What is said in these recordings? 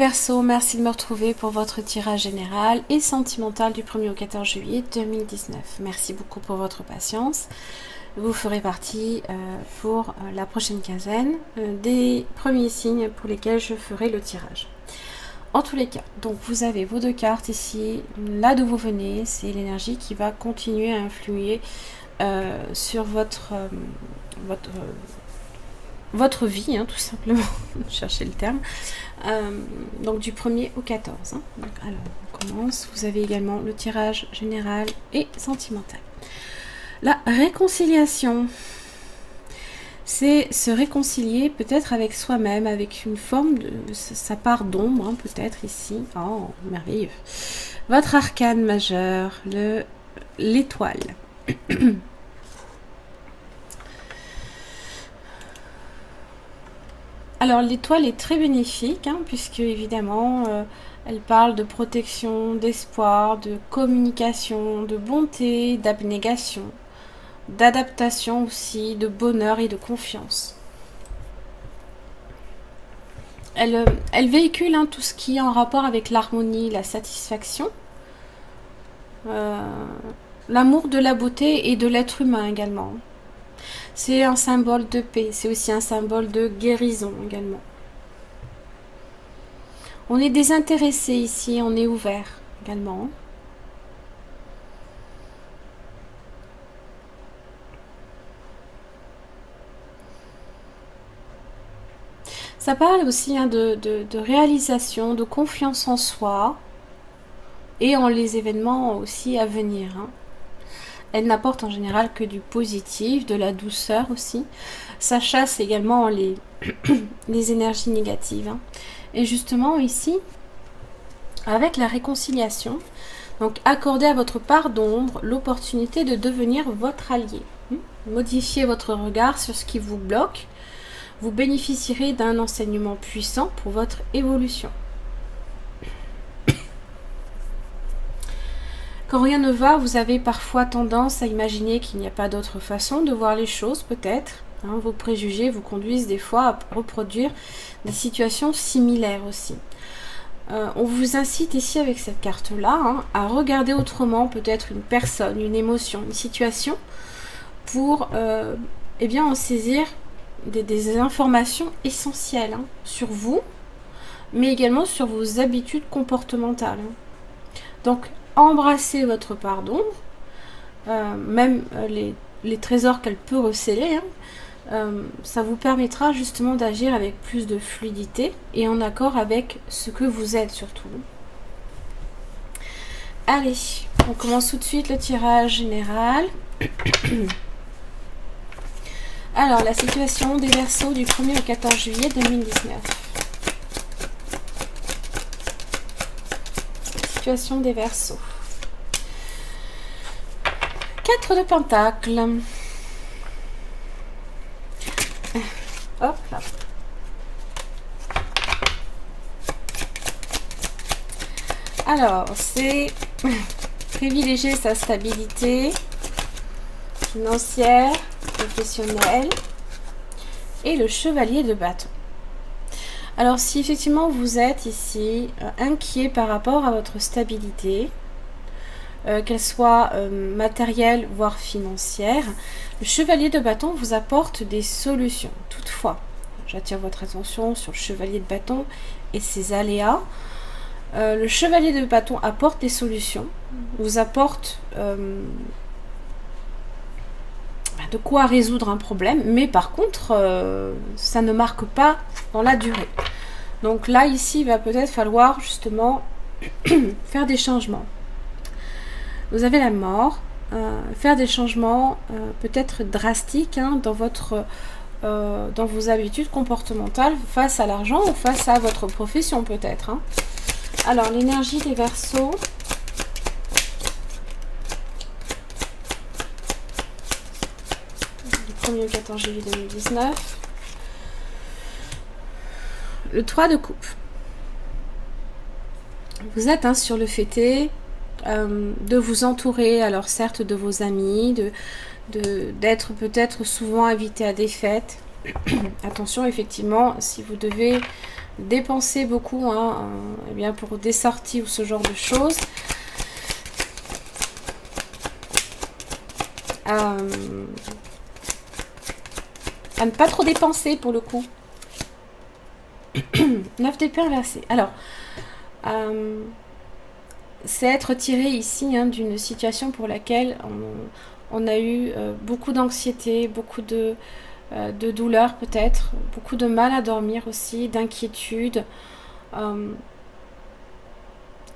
Verseau, merci de me retrouver pour votre tirage général et sentimental du 1er au 14 juillet 2019. Merci beaucoup pour votre patience. Vous ferez partie pour la prochaine quinzaine des premiers signes pour lesquels je ferai le tirage. En tous les cas, donc vous avez vos deux cartes ici. Là d'où vous venez, c'est l'énergie qui va continuer à influer sur votre vie, hein, tout simplement. Cherchez le terme. Donc du 1er au 14. Hein. Donc, alors, on commence. Vous avez également le tirage général et sentimental. La réconciliation. C'est se réconcilier peut-être avec soi-même, avec une forme de sa part d'ombre, hein, peut-être ici. Oh, merveilleux. Votre arcane majeur, l'étoile. Alors l'étoile est très bénéfique, hein, puisque évidemment elle parle de protection, d'espoir, de communication, de bonté, d'abnégation, d'adaptation aussi, de bonheur et de confiance. Elle véhicule tout ce qui est en rapport avec l'harmonie, la satisfaction, l'amour de la beauté et de l'être humain également. C'est un symbole de paix, c'est aussi un symbole de guérison également. On est désintéressé ici, on est ouvert également. Ça parle aussi de réalisation, de confiance en soi et en les événements aussi à venir. Hein. Elle n'apporte en général que du positif, de la douceur aussi. Ça chasse également les énergies négatives. Hein. Et justement ici, avec la réconciliation, donc accordez à votre part d'ombre l'opportunité de devenir votre allié. Modifiez votre regard sur ce qui vous bloque. Vous bénéficierez d'un enseignement puissant pour votre évolution. Quand rien ne va, vous avez parfois tendance à imaginer qu'il n'y a pas d'autre façon de voir les choses, peut-être. Hein, vos préjugés vous conduisent des fois à reproduire des situations similaires aussi. On vous incite ici avec cette carte-là à regarder autrement peut-être une personne, une émotion, une situation pour en saisir des informations essentielles sur vous, mais également sur vos habitudes comportementales. Donc, embrassez votre part d'ombre, même les trésors qu'elle peut recéler, ça vous permettra justement d'agir avec plus de fluidité et en accord avec ce que vous êtes surtout. Allez, on commence tout de suite le tirage général. Alors, la situation des Verseaux du 1er au 14 juillet 2019. Situation des Verseaux. 4 de Pentacles. Hop là. Alors, c'est privilégier sa stabilité financière, professionnelle et le chevalier de bâton. Alors, si effectivement vous êtes ici inquiet par rapport à votre stabilité, qu'elle soit matérielle voire financière, le chevalier de bâton vous apporte des solutions. Toutefois, j'attire votre attention sur le chevalier de bâton et ses aléas. Le chevalier de bâton apporte des solutions, vous apporte de quoi résoudre un problème, mais par contre, ça ne marque pas dans la durée. Donc là, ici, il va peut-être falloir justement faire des changements. Vous avez la mort, faire des changements peut-être drastiques dans vos habitudes comportementales face à l'argent ou face à votre profession peut-être. Alors, l'énergie des Verseaux. Du 1er au 14 juillet 2019. Le 3 de coupe. Vous êtes sur le fêté de vous entourer, alors certes de vos amis, d'être peut-être souvent invité à des fêtes. Attention, effectivement, si vous devez dépenser beaucoup eh bien pour des sorties ou ce genre de choses. À ne pas trop dépenser pour le coup. 9 d'épée inversée. Alors, c'est être tiré ici d'une situation pour laquelle on a eu beaucoup d'anxiété, beaucoup de douleur peut-être, beaucoup de mal à dormir aussi, d'inquiétude.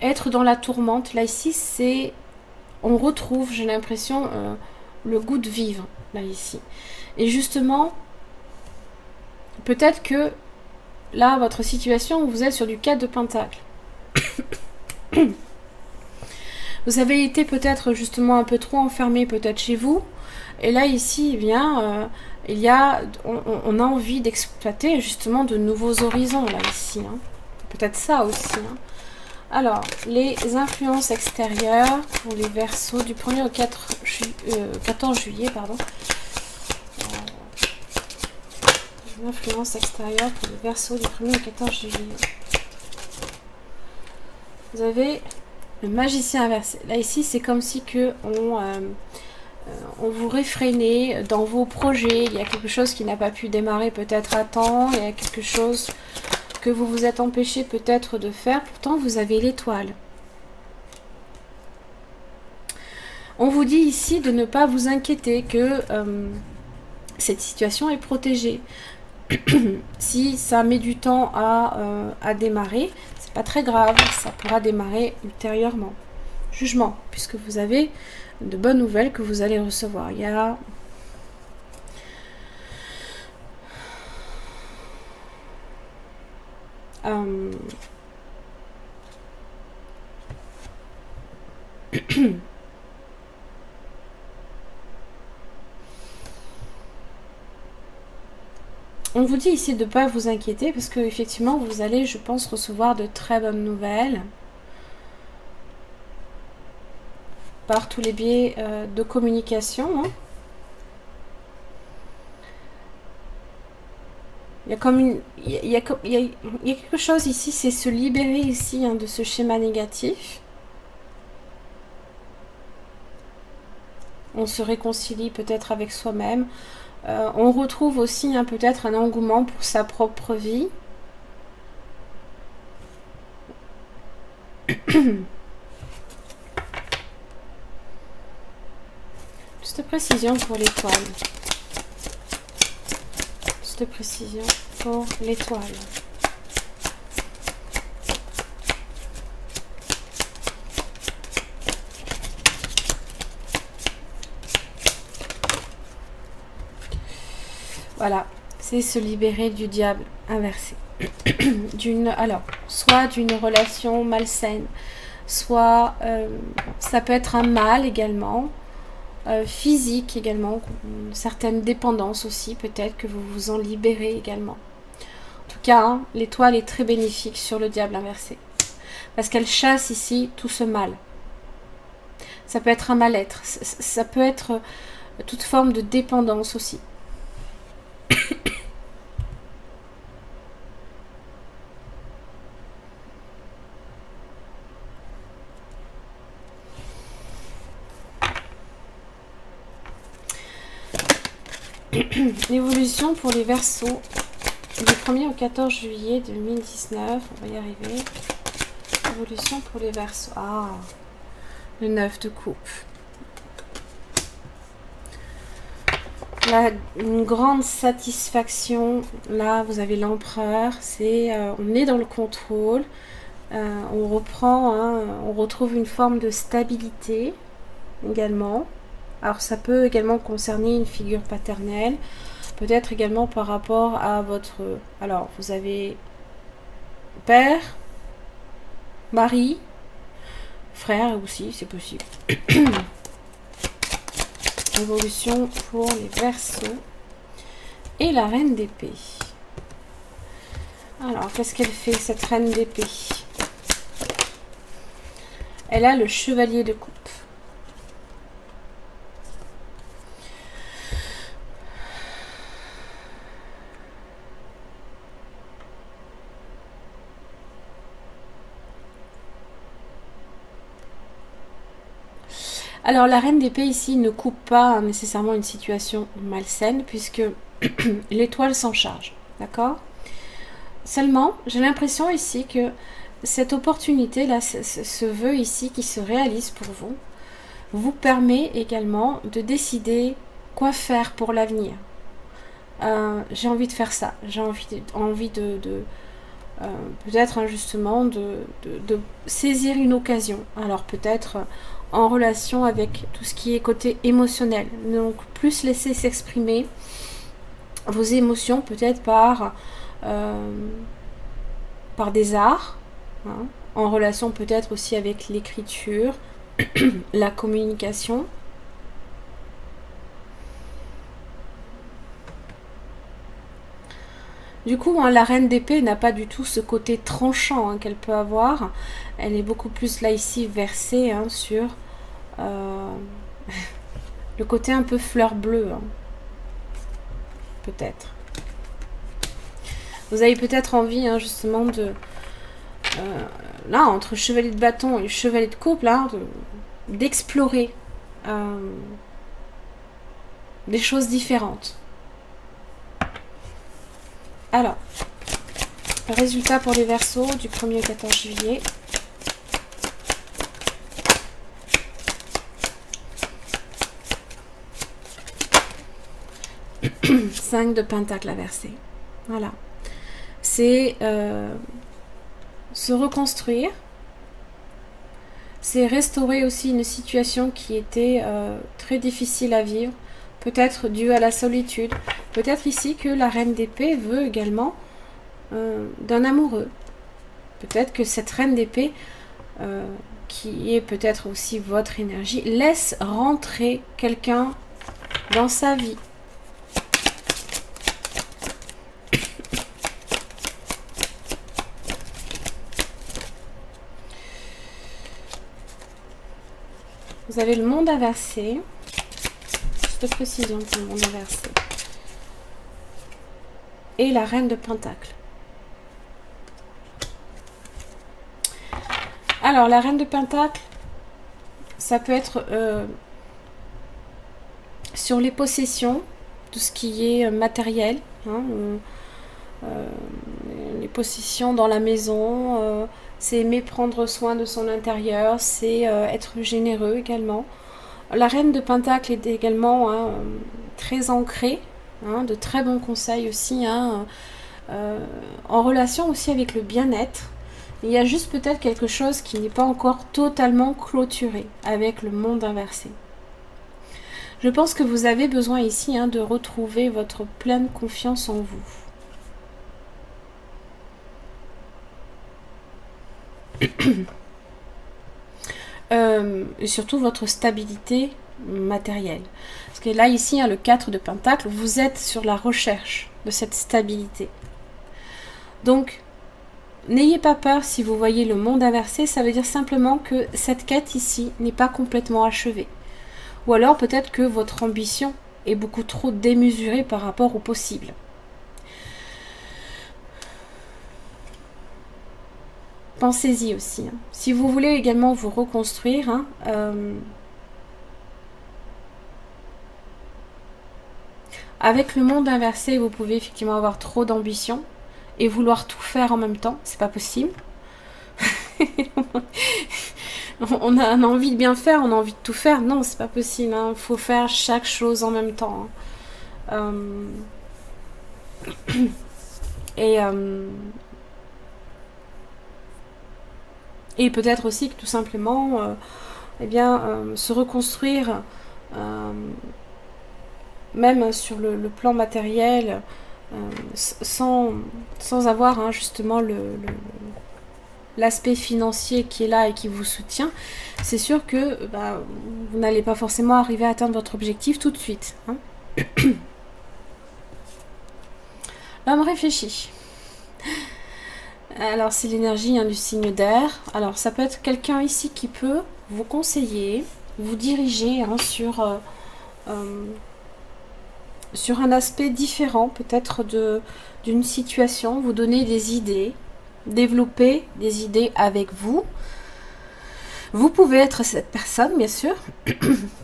Être dans la tourmente, là ici, c'est... On retrouve, j'ai l'impression, le goût de vivre, là ici. Et justement, peut-être que là, votre situation, vous êtes sur du 4 de Pentacle. Vous avez été peut-être justement un peu trop enfermé peut-être chez vous. Et là, ici, eh bien, on a envie d'exploiter justement de nouveaux horizons, là, ici. Peut-être ça aussi. Alors, les influences extérieures pour les Verseaux du 1er au 14 juillet, pardon. Les influences extérieures pour les Verseaux du 1er au 14 juillet. Vous avez le magicien inversé. Là, ici, c'est comme si on vous réfrénait dans vos projets. Il y a quelque chose qui n'a pas pu démarrer peut-être à temps. Il y a quelque chose que vous vous êtes empêché peut-être de faire. Pourtant, vous avez l'étoile. On vous dit ici de ne pas vous inquiéter, que cette situation est protégée. Si ça met du temps à démarrer, c'est pas très grave. Ça pourra démarrer ultérieurement. Jugement, puisque vous avez de bonnes nouvelles que vous allez recevoir. Il y a on vous dit ici de ne pas vous inquiéter parce que effectivement vous allez, je pense, recevoir de très bonnes nouvelles par tous les biais de communication. Il y a comme il y a quelque chose ici, c'est se libérer ici de ce schéma négatif. On se réconcilie peut-être avec soi-même. On retrouve aussi peut-être un engouement pour sa propre vie. Juste précision pour l'étoile. Juste précision pour l'étoile. Voilà, c'est se libérer du diable inversé. Alors, soit d'une relation malsaine, soit ça peut être un mal également, physique également, une certaine dépendance aussi, peut-être que vous vous en libérez également. En tout cas, l'étoile est très bénéfique sur le diable inversé, parce qu'elle chasse ici tout ce mal. Ça peut être un mal-être, ça peut être toute forme de dépendance aussi. L'évolution pour les Verseaux du 1er au 14 juillet 2019. On va y arriver. Évolution pour les Verseaux. Ah, le 9 de coupe. Là, une grande satisfaction. Là, vous avez l'empereur. On est dans le contrôle. On reprend, on retrouve une forme de stabilité également. Alors ça peut également concerner une figure paternelle, peut-être également par rapport à votre... Alors vous avez père, mari, frère aussi, c'est possible. Évolution pour les Verseaux. Et la reine d'épée. Alors qu'est-ce qu'elle fait cette reine d'épée? Elle a le chevalier de coupe. Alors la reine d'épée ici ne coupe pas nécessairement une situation malsaine puisque l'étoile s'en charge, d'accord? Seulement, j'ai l'impression ici que cette opportunité-là, ce vœu ici qui se réalise pour vous, vous permet également de décider quoi faire pour l'avenir. J'ai envie de faire ça, j'ai envie de peut-être justement de saisir une occasion. Alors peut-être en relation avec tout ce qui est côté émotionnel. Donc plus laisser s'exprimer vos émotions peut-être par des arts, hein, en relation peut-être aussi avec l'écriture, la communication. Du coup, hein, la reine d'épée n'a pas du tout ce côté tranchant qu'elle peut avoir. Elle est beaucoup plus là ici versée sur le côté un peu fleur bleue. Peut-être. Vous avez peut-être envie justement de... là, entre chevalier de bâton et chevalier de coupe, d'explorer des choses différentes. Alors, résultat pour les Verseaux du 1er au 14 juillet. Cinq de Pentacle inversé. Voilà. C'est se reconstruire. C'est restaurer aussi une situation qui était très difficile à vivre. Peut-être due à la solitude. Peut-être ici que la reine d'épée veut également d'un amoureux. Peut-être que cette reine d'épée, qui est peut-être aussi votre énergie, laisse rentrer quelqu'un dans sa vie. Vous avez le monde inversé. Juste de précision pour le monde inversé. Et la reine de Pentacle. Alors, la reine de Pentacle, ça peut être sur les possessions, tout ce qui est matériel, les possessions dans la maison, c'est aimer prendre soin de son intérieur, c'est être généreux également. La reine de Pentacle est également très ancrée, de très bons conseils aussi, en relation aussi avec le bien-être. Il y a juste peut-être quelque chose qui n'est pas encore totalement clôturé avec le monde inversé. Je pense que vous avez besoin ici de retrouver votre pleine confiance en vous. Et surtout votre stabilité matérielle. Parce que là, ici, le 4 de Pentacle, vous êtes sur la recherche de cette stabilité. Donc, n'ayez pas peur si vous voyez le monde inversé, ça veut dire simplement que cette quête ici n'est pas complètement achevée. Ou alors peut-être que votre ambition est beaucoup trop démesurée par rapport au possible. Pensez-y aussi. Si vous voulez également vous reconstruire, avec le monde inversé, vous pouvez effectivement avoir trop d'ambition et vouloir tout faire en même temps. C'est pas possible. On a envie de bien faire, on a envie de tout faire. Non, c'est pas possible. Il faut faire chaque chose en même temps. Et peut-être aussi que tout simplement, se reconstruire, même sur le plan matériel, sans avoir justement l'aspect financier qui est là et qui vous soutient, c'est sûr que vous n'allez pas forcément arriver à atteindre votre objectif tout de suite. L'homme réfléchit. Alors c'est l'énergie du signe d'air. Alors ça peut être quelqu'un ici qui peut vous conseiller, vous diriger sur un aspect différent peut-être d'une situation, vous donner des idées, développer des idées avec vous. Vous pouvez être cette personne, bien sûr.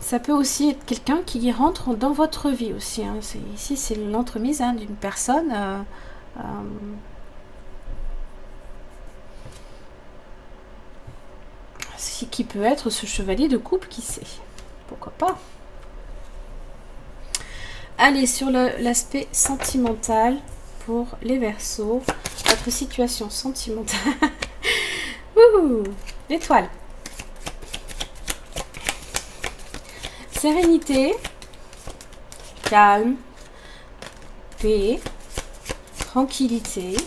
Ça peut aussi être quelqu'un qui rentre dans votre vie aussi. Hein. Ici, c'est l'entremise hein, d'une personne qui peut être ce chevalier de coupe, qui sait. Pourquoi pas. Allez, sur l'aspect sentimental pour les Verseaux. Votre situation sentimentale. Ouh, l'étoile. Sérénité, calme, paix, tranquillité,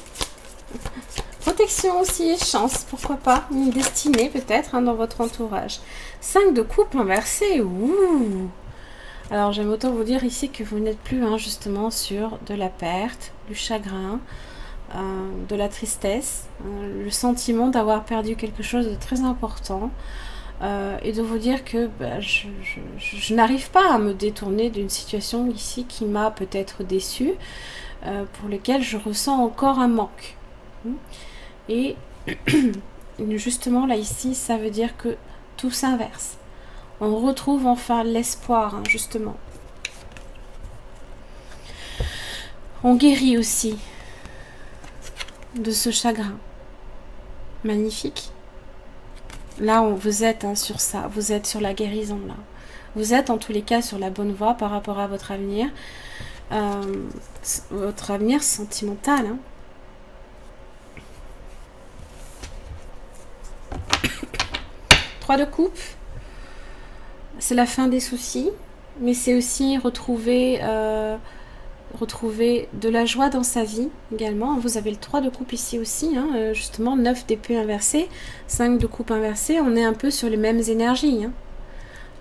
protection aussi et chance, pourquoi pas, une destinée peut-être hein, dans votre entourage. 5 de coupe inversé, ouh. Alors j'aime autant vous dire ici que vous n'êtes plus hein, justement sur de la perte, du chagrin, de la tristesse, le sentiment d'avoir perdu quelque chose de très important. Et de vous dire que bah, je n'arrive pas à me détourner d'une situation ici qui m'a peut-être déçue, pour lesquelles je ressens encore un manque. Et justement là ici, ça veut dire que tout s'inverse. On retrouve enfin l'espoir, hein, justement. On guérit aussi de ce chagrin. Magnifique. Là, vous êtes hein, sur ça, vous êtes sur la guérison là. Vous êtes en tous les cas sur la bonne voie par rapport à votre avenir sentimental. Hein. Trois de coupe, c'est la fin des soucis, mais c'est aussi retrouver de la joie dans sa vie également. Vous avez le 3 de coupe ici aussi, hein, justement 9 d'épée inversée, 5 de coupe inversée, on est un peu sur les mêmes énergies. Hein.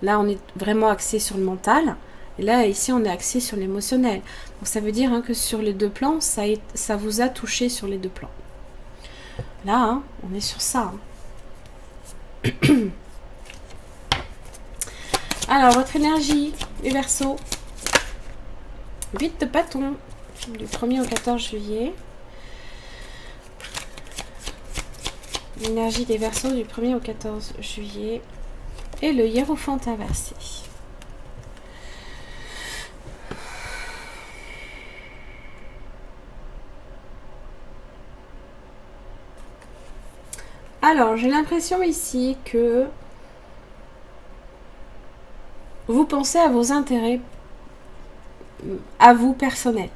Là, on est vraiment axé sur le mental, et là, ici, on est axé sur l'émotionnel. Donc, ça veut dire hein, que sur les deux plans, ça vous a touché sur les deux plans. Là, hein, on est sur ça. Hein. Alors, votre énergie, les Verseaux. 8 de bâton, du 1er au 14 juillet. L'énergie des Verseaux du 1er au 14 juillet. Et le hiérophant inversé. Alors, j'ai l'impression ici que vous pensez à vos intérêts, à vous personnels.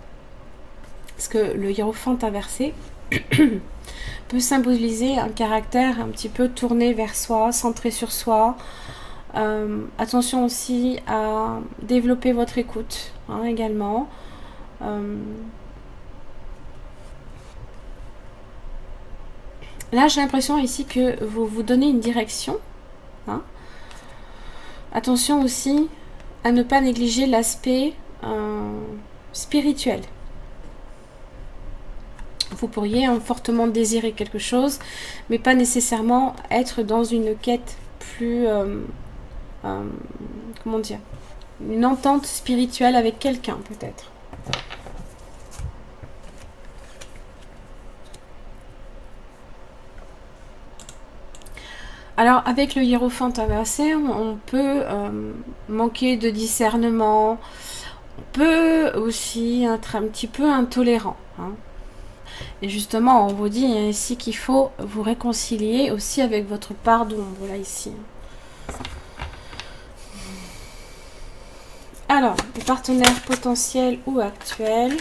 Parce que le hiérophant inversé peut symboliser un caractère un petit peu tourné vers soi, centré sur soi. Attention aussi à développer votre écoute hein, également. Là, j'ai l'impression ici que vous vous donnez une direction. Hein. Attention aussi à ne pas négliger l'aspect spirituel. Vous pourriez fortement désirer quelque chose, mais pas nécessairement être dans une quête plus... comment dire, une entente spirituelle avec quelqu'un peut-être. Alors avec le hiérophant inversé, on peut manquer de discernement, on peut aussi être un petit peu intolérant. Hein. Et justement, on vous dit ici qu'il faut vous réconcilier aussi avec votre part d'ombre, là ici. Alors, les partenaires potentiels ou actuels.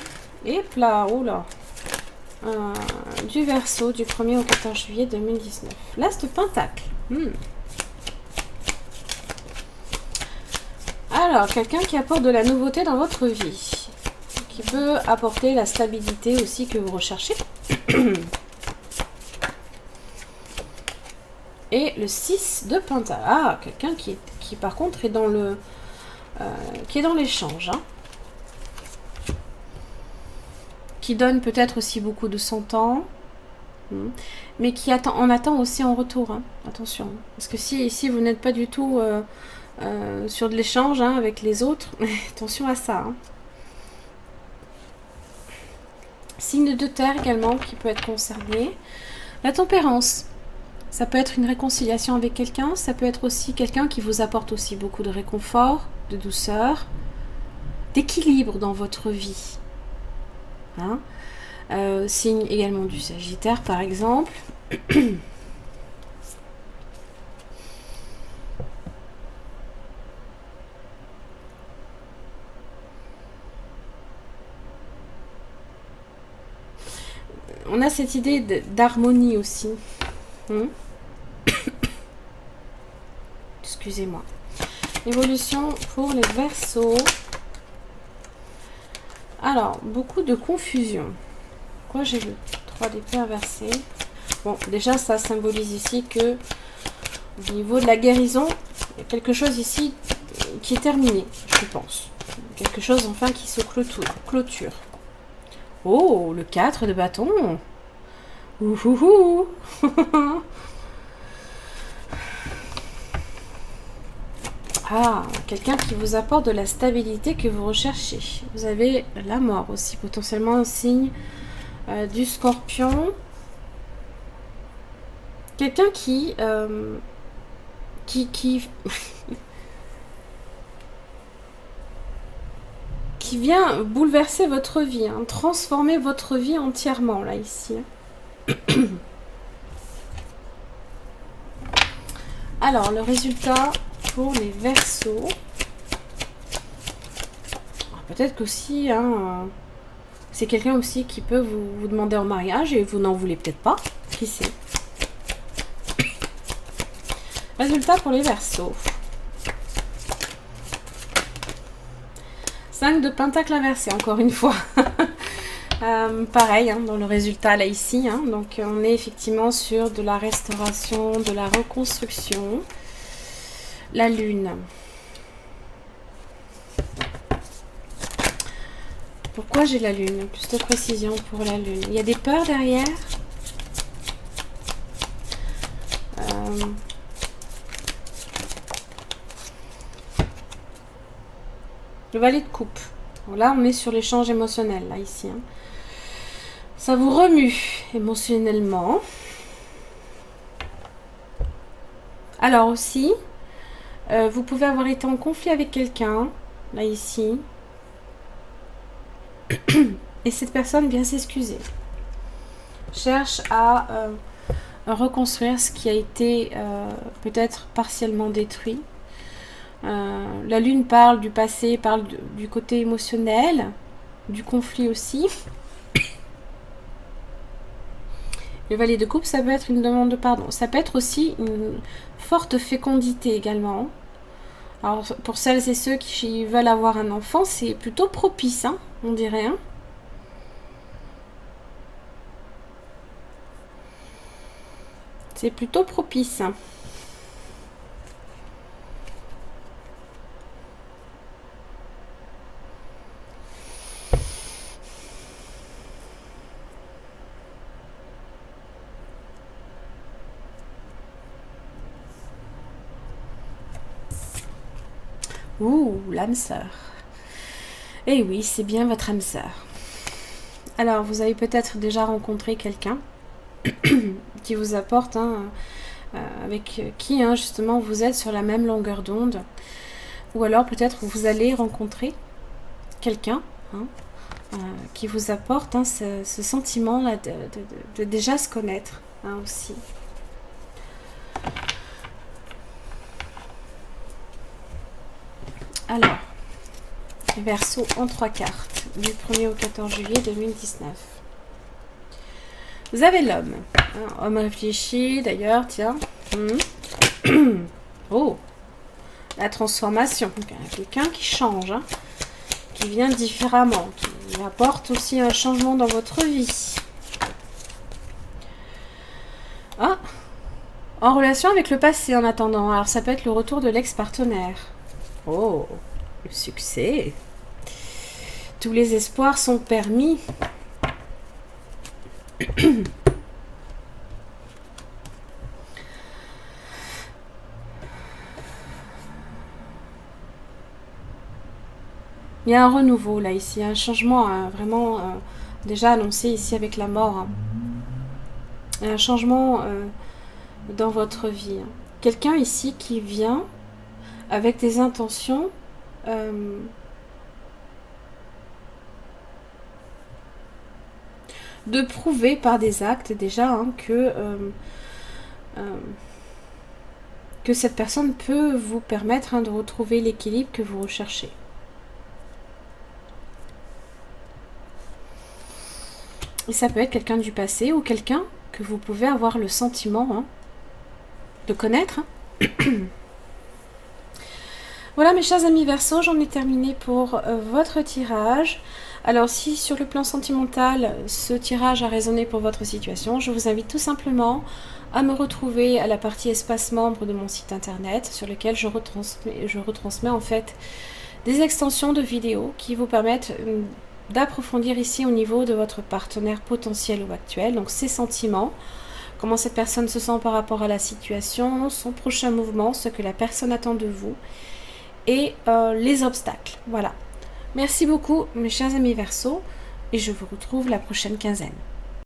Et là, oula. Du Verseau du 1er au 14 juillet 2019. L'As de Pentacle. Alors, quelqu'un qui apporte de la nouveauté dans votre vie. Qui peut apporter la stabilité aussi que vous recherchez. Et le 6 de Pentacle. Ah, quelqu'un qui par contre est dans le... qui est dans l'échange. Hein. Qui donne peut-être aussi beaucoup de son temps. Mais qui en attend aussi en retour. Hein. Attention. Parce que si vous n'êtes pas du tout sur de l'échange hein, avec les autres, attention à ça. Hein. Signe de terre également qui peut être concerné. La tempérance. Ça peut être une réconciliation avec quelqu'un, ça peut être aussi quelqu'un qui vous apporte aussi beaucoup de réconfort, de douceur, d'équilibre dans votre vie. Hein, signe également du Sagittaire par exemple. On a cette idée d'harmonie aussi. Excusez-moi. Évolution pour les Verseaux. Alors, beaucoup de confusion. Pourquoi j'ai le 3 d'épée inversé? Bon, déjà, ça symbolise ici que au niveau de la guérison, il y a quelque chose ici qui est terminé, je pense. Quelque chose, enfin, qui se clôture. Oh, le 4 de bâton. Ouhouhou. Ah, quelqu'un qui vous apporte de la stabilité que vous recherchez. Vous avez la mort aussi, potentiellement un signe du Scorpion. Quelqu'un qui qui vient bouleverser votre vie, hein, transformer votre vie entièrement, là, ici. Alors, le résultat pour les Verseaux. Peut-être qu'aussi, hein, c'est quelqu'un aussi qui peut vous demander en mariage et vous n'en voulez peut-être pas. Qui sait? Résultat pour les Verseaux. 5 de pentacle inversé, encore une fois. Pareil, hein, dans le résultat là ici. Hein, donc on est effectivement sur de la restauration, de la reconstruction. La lune. Pourquoi j'ai la lune? Plus de précision pour la lune. Il y a des peurs derrière. Le valet de coupe. Donc là, on est sur l'échange émotionnel, là, ici. Hein. Ça vous remue émotionnellement. Alors aussi, vous pouvez avoir été en conflit avec quelqu'un, là, ici. Et cette personne vient s'excuser. Cherche à reconstruire ce qui a été peut-être partiellement détruit. La lune parle du passé, parle du côté émotionnel, du conflit aussi. Le valet de coupe, ça peut être une demande de pardon. Ça peut être aussi une forte fécondité également. Alors, pour celles et ceux qui veulent avoir un enfant, c'est plutôt propice, hein, on dirait. Hein. C'est plutôt propice. Ouh, l'âme sœur. Eh oui, c'est bien votre âme sœur. Alors, vous avez peut-être déjà rencontré quelqu'un qui vous apporte, hein, avec qui, hein, justement, vous êtes sur la même longueur d'onde. Ou alors, peut-être, vous allez rencontrer quelqu'un, hein, qui vous apporte, hein, ce sentiment-là de déjà se connaître, hein, aussi. Alors, Verseau en 3 cartes, du 1er au 14 juillet 2019. Vous avez l'homme, hein, homme réfléchi, d'ailleurs, tiens. Oh, la transformation, quelqu'un qui change, hein, qui vient différemment, qui apporte aussi un changement dans votre vie. Ah, en relation avec le passé en attendant, alors ça peut être le retour de l'ex-partenaire. Oh, le succès. Tous les espoirs sont permis. Il y a un renouveau là ici, un changement vraiment déjà annoncé ici avec la mort. Hein. Un changement dans votre vie. Quelqu'un ici qui vient avec des intentions de prouver par des actes déjà que cette personne peut vous permettre de retrouver l'équilibre que vous recherchez. Et ça peut être quelqu'un du passé ou quelqu'un que vous pouvez avoir le sentiment de connaître. Voilà mes chers amis Verseau, j'en ai terminé pour votre tirage. Alors si sur le plan sentimental, ce tirage a résonné pour votre situation, je vous invite tout simplement à me retrouver à la partie espace membre de mon site internet sur lequel je retransmets en fait des extensions de vidéos qui vous permettent d'approfondir ici au niveau de votre partenaire potentiel ou actuel, donc ses sentiments, comment cette personne se sent par rapport à la situation, son prochain mouvement, ce que la personne attend de vous et les obstacles. Voilà. Merci beaucoup mes chers amis Verseau et je vous retrouve la prochaine quinzaine.